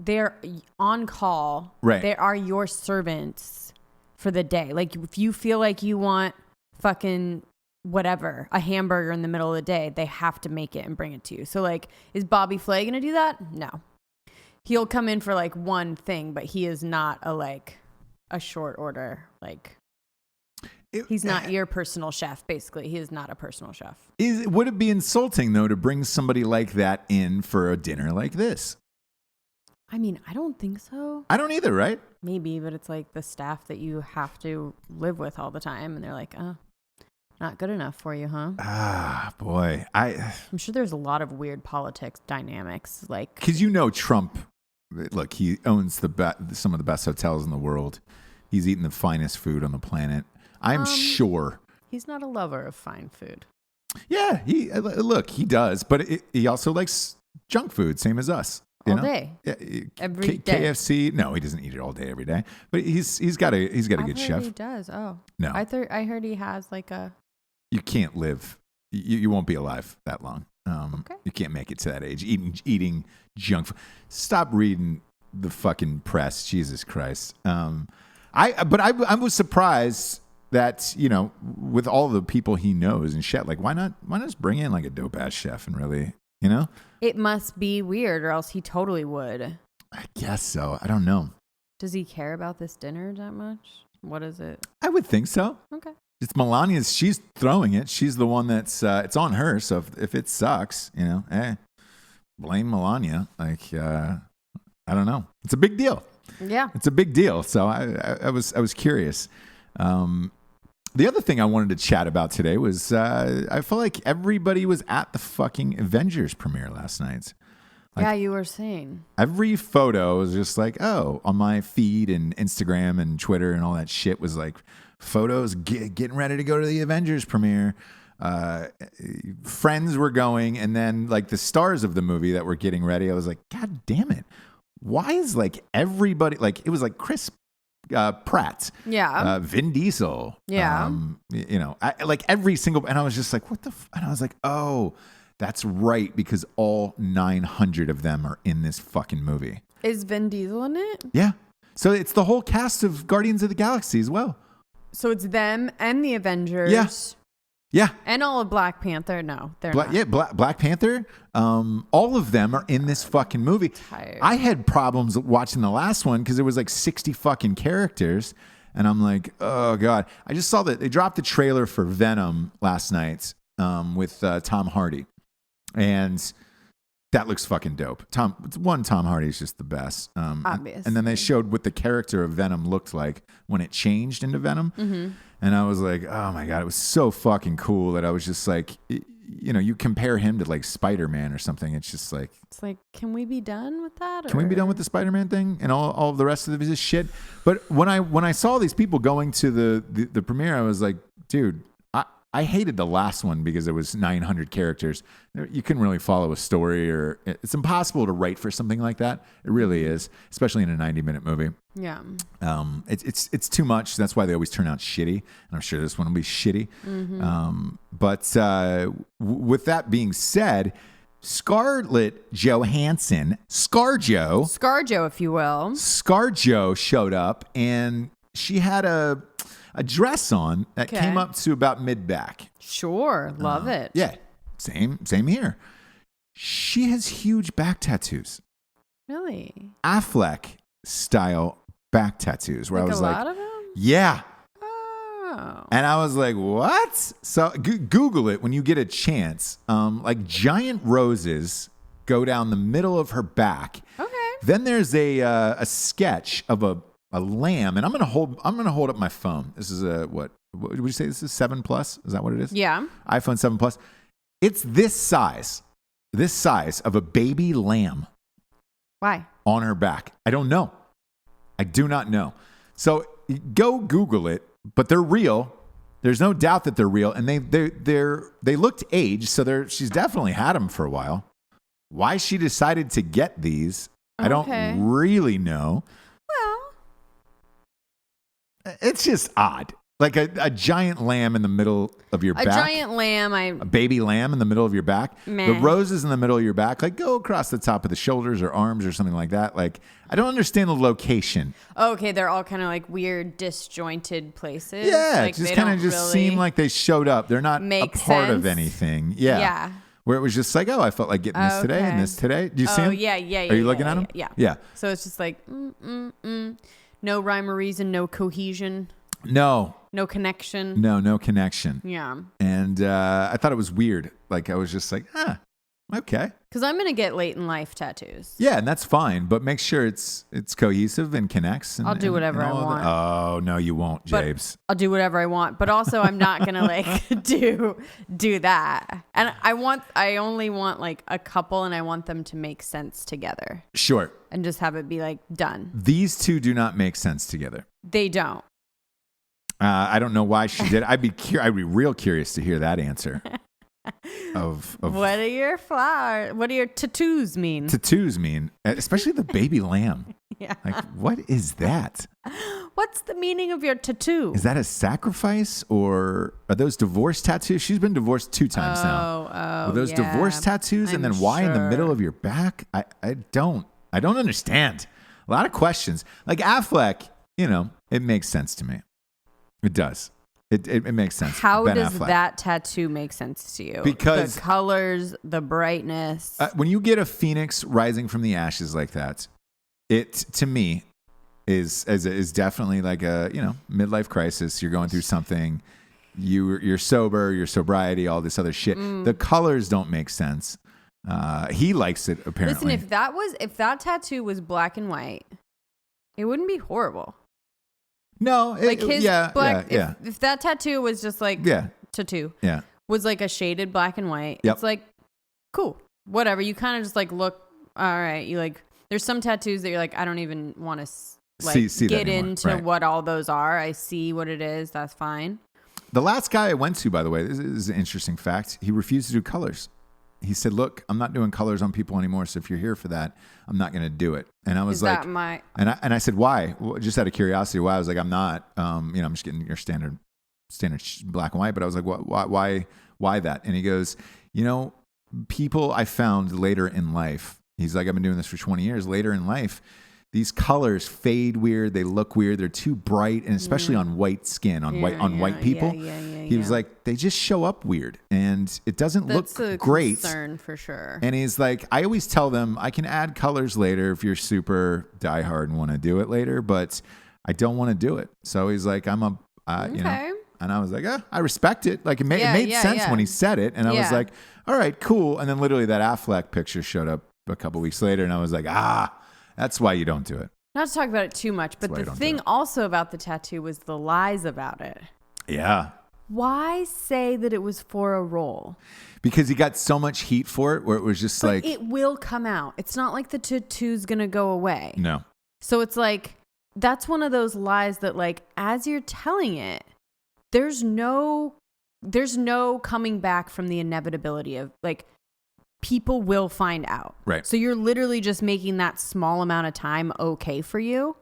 they're on call. Right. They are your servants for the day. Like if you feel like you want fucking whatever, a hamburger in the middle of the day, they have to make it and bring it to you. So like, is Bobby Flay going to do that? No. He'll come in for like one thing, but he is not a short order. Like he's not your personal chef. Basically, he is not a personal chef. Would it be insulting though to bring somebody like that in for a dinner like this? I mean, I don't think so. I don't either, right? Maybe, but it's like the staff that you have to live with all the time, and they're like, oh, not good enough for you, huh? Ah, boy. I'm sure there's a lot of weird politics dynamics, like because Trump. Look, he owns some of the best hotels in the world. He's eating the finest food on the planet. I'm sure. He's not a lover of fine food. Yeah, he does, but he also likes junk food, same as us. All day. Yeah, every day. KFC. No, he doesn't eat it all day, every day. But he's got a good chef. He does. Oh no, I heard he has like a. You can't live. You won't be alive that long. Okay. You can't make it to that age eating junk food. Stop reading the fucking press. Jesus Christ. I was surprised that, you know, with all the people he knows and shit, like why not just bring in like a dope ass chef and really, you know? It must be weird or else he totally would. I guess so. I don't know. Does he care about this dinner that much? What is it? I would think so. Okay. It's Melania's. She's throwing it. She's the one that's, it's on her. So if it sucks, you know, blame Melania. Like, I don't know. It's a big deal. Yeah. It's a big deal. So I was curious. The other thing I wanted to chat about today was I felt like everybody was at the fucking Avengers premiere last night. Like, yeah, you were saying. Every photo was just like, oh, on my feed and Instagram and Twitter and all that shit was like photos getting ready to go to the Avengers premiere. Friends were going, and then like the stars of the movie that were getting ready. I was like, God damn it. Why is like everybody, like it was like Chris Pratt, Vin Diesel, you know, like every single, and I was just like, what the, and I was like, oh, that's right, because all 900 of them are in this fucking movie. Is Vin Diesel in it? Yeah. So it's the whole cast of Guardians of the Galaxy as well. So it's them and the Avengers. Yeah. Yeah. And all of Black Panther. No, they're not. Yeah, Black Panther. All of them are in this fucking movie. I had problems watching the last one because there was like 60 fucking characters. And I'm like, oh, God. I just saw that they dropped the trailer for Venom last night with Tom Hardy. And that looks fucking dope. Tom Hardy is just the best. Obviously. And then they showed what the character of Venom looked like when it changed into Venom. Mm-hmm. And I was like, oh my God, it was so fucking cool that I was just like, you know, you compare him to like Spider-Man or something. It's just like, can we be done with that? Can we be done with the Spider-Man thing and all the rest of this shit? But when I saw these people going to the premiere, I was like, dude, I hated the last one because it was 900 characters. You couldn't really follow a story, or it's impossible to write for something like that. It really is, especially in a 90-minute movie. Yeah. It's too much. That's why they always turn out shitty. And I'm sure this one will be shitty. Mm-hmm. But with that being said, Scarlett Johansson, ScarJo, if you will. ScarJo showed up, and she had a dress on that came up to about mid-back. Sure. Love it. Yeah. Same here. She has huge back tattoos. Really? Affleck style back tattoos where I was like, a lot of them? Yeah. Oh. And I was like, what? So Google it when you get a chance. Like giant roses go down the middle of her back. Okay. Then there's a sketch of a lamb, and I'm gonna hold up my phone. This is what would you say? This is 7 Plus? Is that what it is? Yeah. iPhone 7 Plus. It's this size of a baby lamb. Why? On her back. I don't know. I do not know. So go Google it. But they're real. There's no doubt that they're real, and they looked aged, so she's definitely had them for a while. Why she decided to get these, I don't really know. It's just odd. Like a giant lamb in the middle of your back. A giant lamb. A baby lamb in the middle of your back. Meh. The roses in the middle of your back. Like go across the top of the shoulders or arms or something like that. Like I don't understand the location. Okay, they're all kind of like weird disjointed places. Yeah, like just kind of just seem like they showed up. They're not a part of anything. Yeah. Yeah. Where it was just like, oh, I felt like getting this today and this today. Do you see them? Yeah. Are you looking at them? Yeah. Yeah. So it's just like, no rhyme or reason, no cohesion. No connection. No connection. Yeah. And I thought it was weird. Like I was just like, okay. Because I'm gonna get late in life tattoos. Yeah, and that's fine, but make sure it's cohesive and connects. And, I'll do whatever I want. Oh no, you won't, Jables. I'll do whatever I want, but also I'm not gonna like do that. And I only want like a couple, and I want them to make sense together. Sure. And just have it be like done. These two do not make sense together. They don't. I don't know why she did. I'd be real curious to hear that answer. Of what are your flowers? What do your tattoos mean? Tattoos mean, especially the baby lamb. Yeah. Like, what is that? What's the meaning of your tattoo? Is that a sacrifice, or are those divorce tattoos? She's been divorced 2 times now. Are those divorce tattoos? And then why in the middle of your back? I don't understand. A lot of questions. Like Affleck, it makes sense to me. It does. It makes sense. How does that tattoo make sense to you? Because the colors, the brightness. When you get a phoenix rising from the ashes like that, it to me is definitely like a midlife crisis. You're going through something. You're sober. Your sobriety. All this other shit. The colors don't make sense. He likes it apparently. Listen, if that tattoo was black and white, it wouldn't be horrible. No, like his black. If that tattoo was just like tattoo, was like a shaded black and white. It's like cool, whatever. You kind of just like look. All right, you like. There's some tattoos that you're like, I don't even want to see get into what all those are. I see what it is. That's fine. The last guy I went to, by the way, this is an interesting fact. He refused to do colors. He said, "Look, I'm not doing colors on people anymore. So if you're here for that, I'm not going to do it." And I was and I said, "Why?" Well, just out of curiosity, why? I was like, "I'm not. I'm just getting your standard black and white." But I was like, "Why that?" And he goes, people I found later in life. He's like, "I've been doing this for 20 years. Later in life, these colors fade weird. They look weird. They're too bright, and especially on white skin, on white people." He was like, "They just show up weird, and it doesn't look great." Concern for sure. And he's like, "I always tell them I can add colors later if you're super diehard and want to do it later, but I don't want to do it." So he's like, "I'm a, and I was like, I respect it. Like it made sense when he said it, and I was like, all right, cool." And then literally that Affleck picture showed up a couple weeks later, and I was like, that's why you don't do it. Not to talk about it too much, but the thing also about the tattoo was the lies about it. Yeah. Why say that it was for a role? Because he got so much heat for it where it was just like... It will come out. It's not like the tattoo's going to go away. No. So it's like, that's one of those lies that like, as you're telling it, there's no coming back from the inevitability of like, people will find out. Right. So you're literally just making that small amount of time okay for you.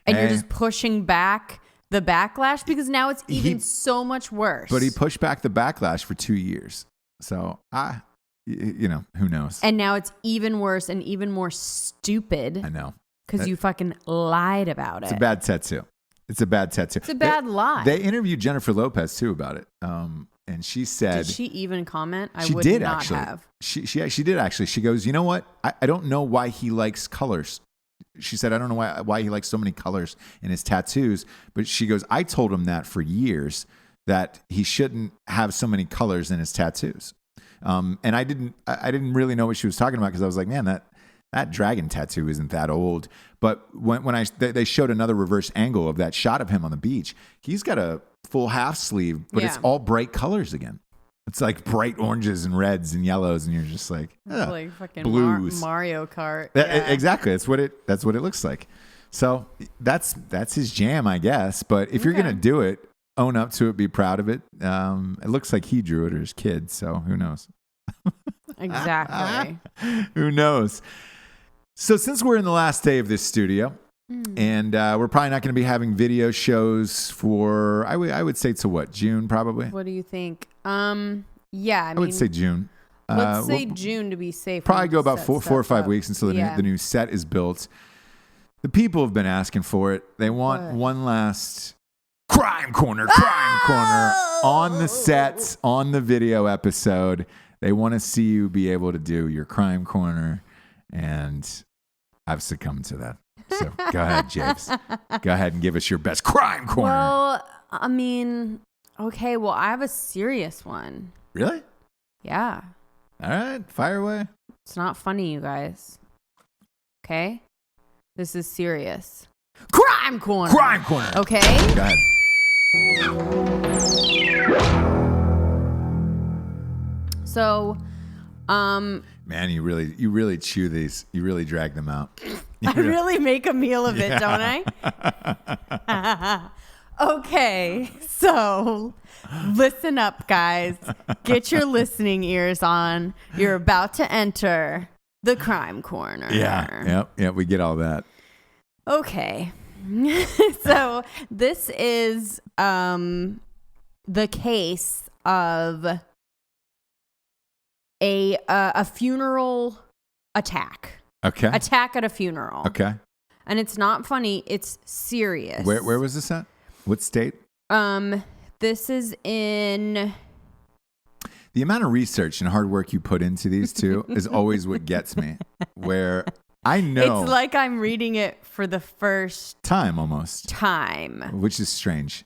And you're just pushing back the backlash because now it's even so much worse. But he pushed back the backlash for 2 years. So, who knows? And now it's even worse and even more stupid. I know. Because you fucking lied about it. It's a bad tattoo. It's a bad lie. They interviewed Jennifer Lopez too about it. And she said... Did she even comment? She did actually. She did actually. She goes, "You know what? I don't know why he likes colors." She said, "I don't know why he likes so many colors in his tattoos." But she goes, "I told him that for years, that he shouldn't have so many colors in his tattoos." And I didn't really know what she was talking about because I was like, man, that dragon tattoo isn't that old. But when they showed another reverse angle of that shot of him on the beach, he's got a full half sleeve, but it's all bright colors again. It's like bright oranges and reds and yellows, and you're just like, like fucking blues. Mario Kart. Exactly. That's what it looks like. So that's his jam, I guess. But if you're gonna do it, own up to it, be proud of it. It looks like he drew it or his kid, so who knows? Exactly. Who knows? So since we're in the last day of this studio, and we're probably not going to be having video shows for, I would say to what, June probably? What do you think? Yeah, I would say June. Let's say June to be safe. Probably go about 4 or 5 weeks until the new set is built. The people have been asking for it. They want one last crime corner on the set, on the video episode. They want to see you be able to do your crime corner, and I've succumbed to that. So go ahead, James. Go ahead and give us your best crime corner. Well, I mean, okay, well, I have a serious one. Really? Yeah. All right, fire away. It's not funny, you guys. Okay? This is serious. Crime corner. Okay? Go ahead. So, man, you really chew these. You really drag them out. I really make a meal of it, don't I? Okay, so listen up, guys. Get your listening ears on. You're about to enter the crime corner. Yeah, we get all that. Okay. So this is the case of a funeral attack. Okay. Attack at a funeral. Okay. And it's not funny, it's serious. Where was this at? What state? This is in... The amount of research and hard work you put into these two is always what gets me. Where I know... It's like I'm reading it for the first... time almost. Time. Which is strange.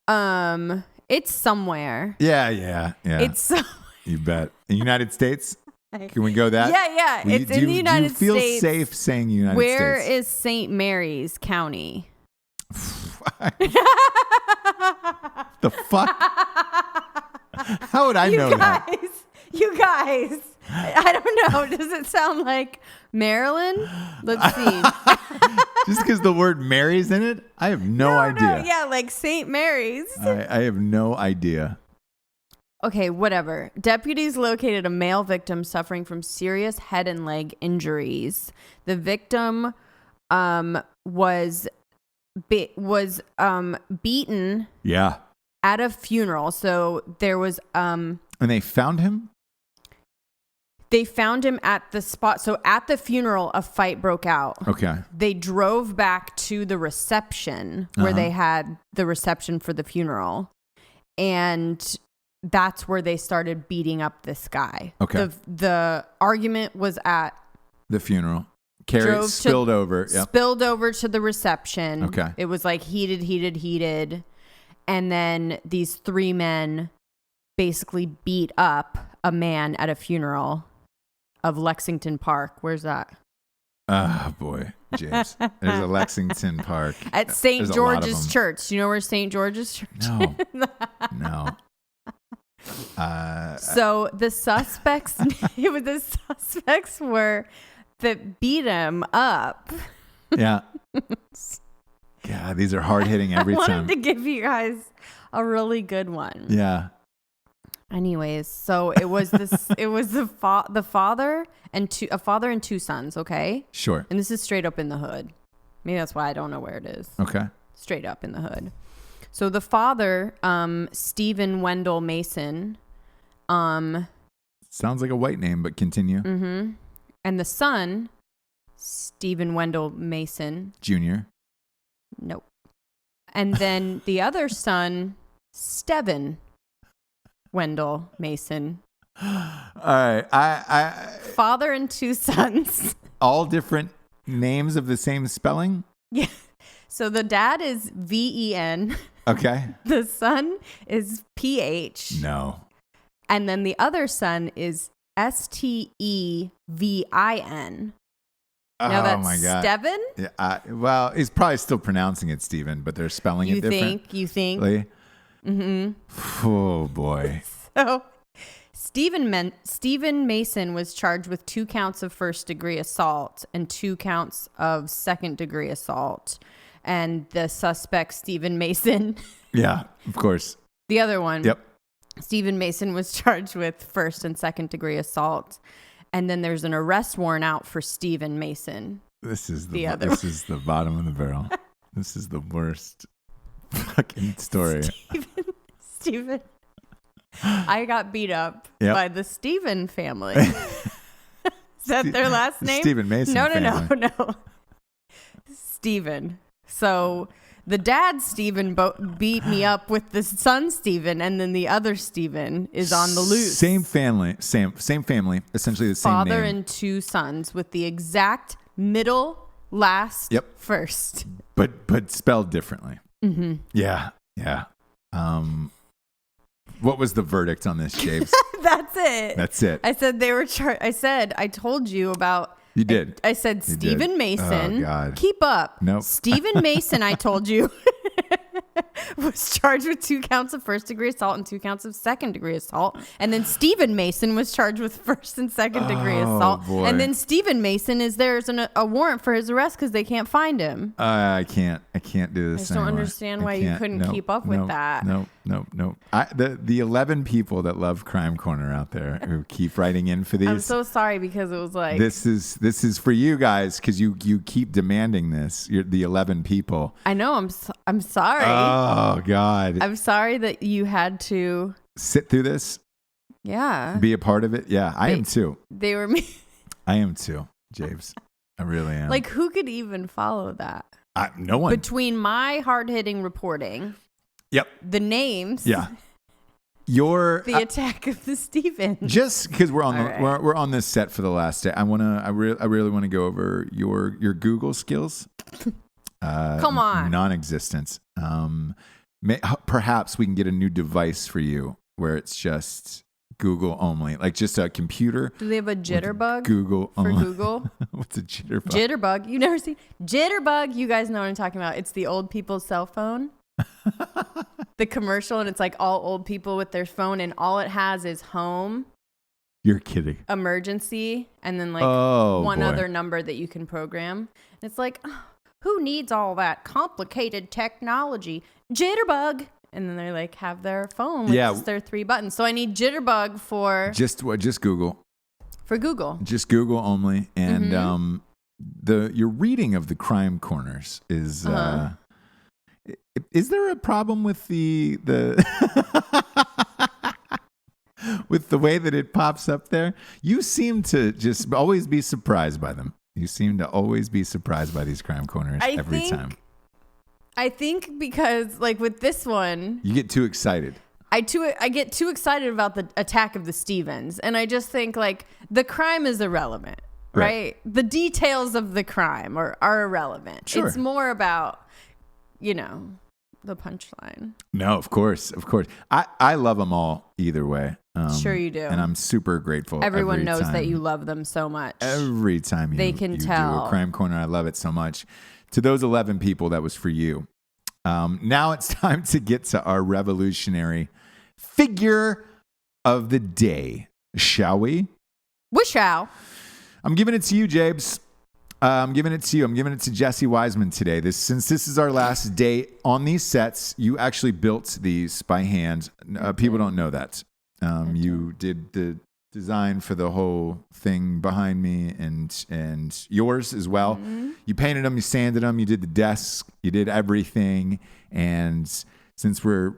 It's somewhere. Yeah. It's somewhere. You bet. In the United States? Can we go that? Yeah. It's in the United States. Do you feel safe saying United States? Where is St. Mary's County? The fuck? How would I know that? You guys. I don't know. Does it sound like Maryland? Let's see. Just because the word Mary's in it? I have no idea. Yeah, like St. Mary's. I have no idea. Okay, whatever. Deputies located a male victim suffering from serious head and leg injuries. The victim was beaten. Yeah. At a funeral. So there was and they found him? They found him at the spot. So at the funeral, a fight broke out. Okay. They drove back to the reception where they had the reception for the funeral. And that's where they started beating up this guy. Okay. The argument was at the funeral. Spilled over. Yep. Spilled over to the reception. Okay. It was like heated. And then these three men basically beat up a man at a funeral of Lexington Park. Where's that? Oh, boy. James. There's a Lexington Park. At St. George's Church. Do you know where St. George's Church is? No. So the suspects, were that beat him up. Yeah. God, these are hard hitting every time. I wanted to give you guys a really good one. Yeah. Anyways, so it was this. It was the father and two sons. Okay. Sure. And this is straight up in the hood. Maybe that's why I don't know where it is. Okay. Straight up in the hood. So the father, Stephen Wendell Mason. Sounds like a white name, but continue. Mm-hmm. And the son, Stephen Wendell Mason. Jr. Nope. And then the other son, Steven Wendell Mason. All right. I Father and two sons. All different names of the same spelling? Yeah. So the dad is VEN. Okay. The son is PH. No. And then the other son is STEVIN. Now that's my God. Steven? Yeah, well, he's probably still pronouncing it Steven, but they're spelling it different. You think? Mm-hmm. Oh, boy. So Stephen Mason was charged with 2 counts of first-degree assault and 2 counts of second-degree assault. And the suspect, Stephen Mason. Yeah, of course. The other one. Yep. Stephen Mason was charged with first and second-degree assault. And then there's an arrest warrant out for Stephen Mason. This is the bottom of the barrel. This is the worst fucking story. Stephen. I got beat up by the Stephen family. Is that their last name? Stephen Mason family. No. Stephen. So the dad Stephen beat me up with the son Stephen, and then the other Stephen is on the loose. Same family, same family, essentially the same name. Father and 2 sons with the exact middle, last, first. But spelled differently. Mm-hmm. Yeah. What was the verdict on this, James? That's it. I said they were I told you about. You did. I said Stephen Mason. Oh, God. Keep up. Nope. Stephen Mason, I told you, was charged with 2 counts of first-degree assault and 2 counts of second-degree assault. And then Stephen Mason was charged with first and second-degree assault. Boy. And then Stephen Mason there's a warrant for his arrest because they can't find him. I can't do this. I just don't understand why you couldn't keep up with that. No. The 11 people that love Crime Corner out there who keep writing in for these. I'm so sorry because it was like this is for you guys because you keep demanding this. You're the 11 people. I know. I'm sorry. Oh God. I'm sorry that you had to sit through this. Yeah. Be a part of it. Yeah, I am too. They were me. I am too, James. I really am. Like, who could even follow that? No one. Between my hard-hitting reporting Yep. The names. Yeah. The attack of the Stevens. Just because we're on this set for the last day, I really want to go over your Google skills. Come on. Non-existence. Perhaps we can get a new device for you where it's just Google only, like just a computer. Do they have a jitterbug? Google for only. Google. What's a jitterbug? Jitterbug. You never seen jitterbug? You guys know what I'm talking about. It's the old people's cell phone. The commercial, and it's like all old people with their phone, and all it has is home. You're kidding. Emergency, and then like one other number that you can program. And it's like, who needs all that complicated technology? Jitterbug. And then they like have their phone with just their 3 buttons. So I need Jitterbug for just Google. For Google. Just Google only. And your reading of the crime corners is is there a problem with the with the way that it pops up there? You seem to just always be surprised by them. You seem to always be surprised by these crime corners every time. I think because, like, with this one... You get too excited. I get too excited about the attack of the Stevens. And I just think, like, the crime is irrelevant, right? The details of the crime are irrelevant. Sure. It's more about, the punchline. No, of course. I love them all either way. Sure you do. And I'm super grateful. Everyone knows that you love them so much. Every time you tell. Do a crime corner, I love it so much. To those 11 people, that was for you. Now it's time to get to our revolutionary figure of the day, shall we? We shall. I'm giving it to you, Jables. I'm giving it to you. I'm giving it to Jessie Wiseman today. Since this is our last day on these sets, you actually built these by hand. People don't know that. You did the design for the whole thing behind me and yours as well. Mm-hmm. You painted them, you sanded them, you did the desk, you did everything. And since we're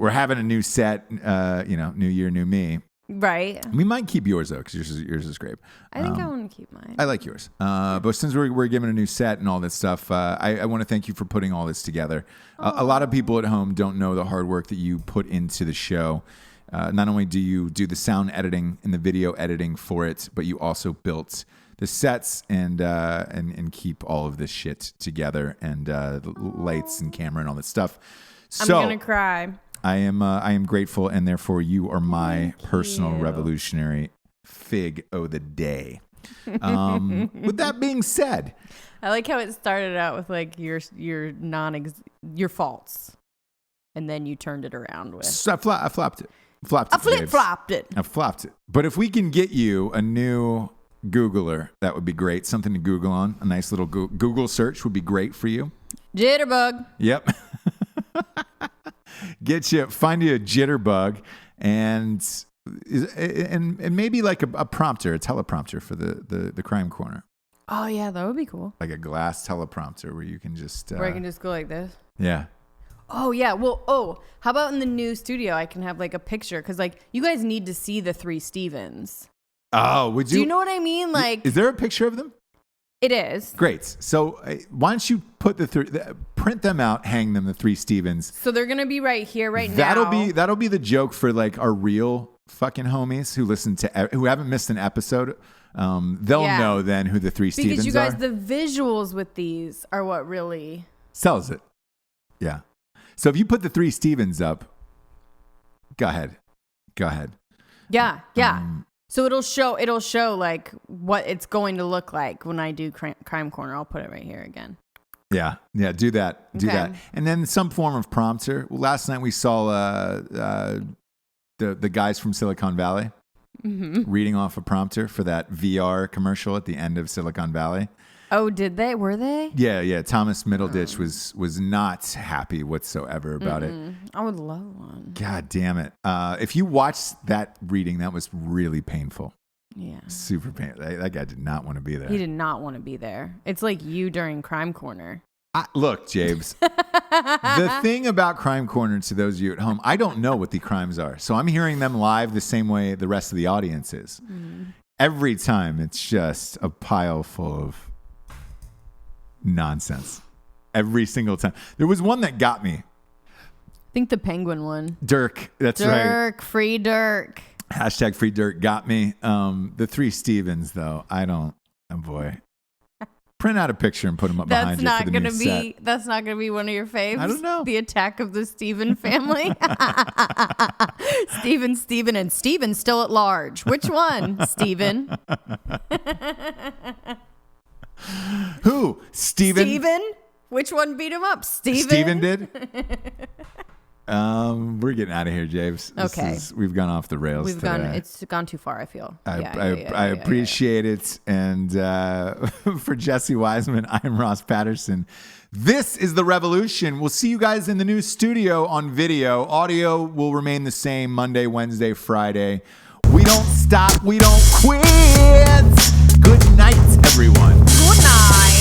having a new set, new year, new me. Right. We might keep yours though, because yours is great. I think I want to keep mine. I like yours. But since we're giving a new set and all this stuff, I want to thank you for putting all this together. A lot of people at home don't know the hard work that you put into the show. Not only do you do the sound editing and the video editing for it, but you also built the sets and keep all of this shit together and the lights and camera and all that stuff. So I'm gonna cry. I am grateful, and therefore you are my personal revolutionary fig o' the day. With that being said, I like how it started out with like your faults, and then you turned it around with. So I flopped it. I flip-flopped it. I flopped it. But if we can get you a new Googler, that would be great. Something to Google on. A nice little Google search would be great for you. Jitterbug. Yep. Find you a jitterbug and maybe like a prompter, a teleprompter for the crime corner. Oh yeah, that would be cool. Like a glass teleprompter where you can just where I can just go like this. Yeah. Oh yeah. Well, how about in the new studio I can have like a picture, because like you guys need to see the 3 Stevens. Oh, would you? Do you know what I mean? Like, is there a picture of them? It is. Great. So why don't you put print them out, hang them, the 3 Stevens. So they're going to be right here, now. That'll be the joke for like our real fucking homies who haven't missed an episode. They'll know then who the 3 Stevens are. Because you guys, the visuals with these are what really sells it. Yeah. So if you put the 3 Stevens up, go ahead. Yeah. So it'll show like what it's going to look like when I do crime corner. I'll put it right here again. Yeah. Do that. And then some form of prompter. Last night we saw the guys from Silicon Valley reading off a prompter for that VR commercial at the end of Silicon Valley. Oh, did they? Were they? Yeah. Thomas Middleditch was not happy whatsoever about it. I would love one. God damn it. If you watched that reading, that was really painful. Yeah. Super painful. That guy did not want to be there. He did not want to be there. It's like you during Crime Corner. Look, Jables, the thing about Crime Corner, to those of you at home, I don't know what the crimes are. So I'm hearing them live the same way the rest of the audience is. Every time it's just a pile full of nonsense. Every single time. There was one that got me. think the Penguin one. Dirk. That's right. Dirk. Free Dirk. Hashtag free Dirk got me. The 3 Stevens, though, I don't. Oh, boy. Print out a picture and put them up behind you for the new set. That's not going to be one of your faves? I don't know. The Attack of the Steven family? Steven, and Steven's still at large. Which one, Steven? Who? Steven? Steven? Which one beat him up? Steven? Steven did? We're getting out of here, James. Okay. We've gone off the rails today. It's gone too far, I feel. I appreciate it. And for Jessie Wiseman, I'm Ross Patterson. This is The Revolution. We'll see you guys in the new studio on video. Audio will remain the same Monday, Wednesday, Friday. We don't stop. We don't quit. Good night, everyone. Good night.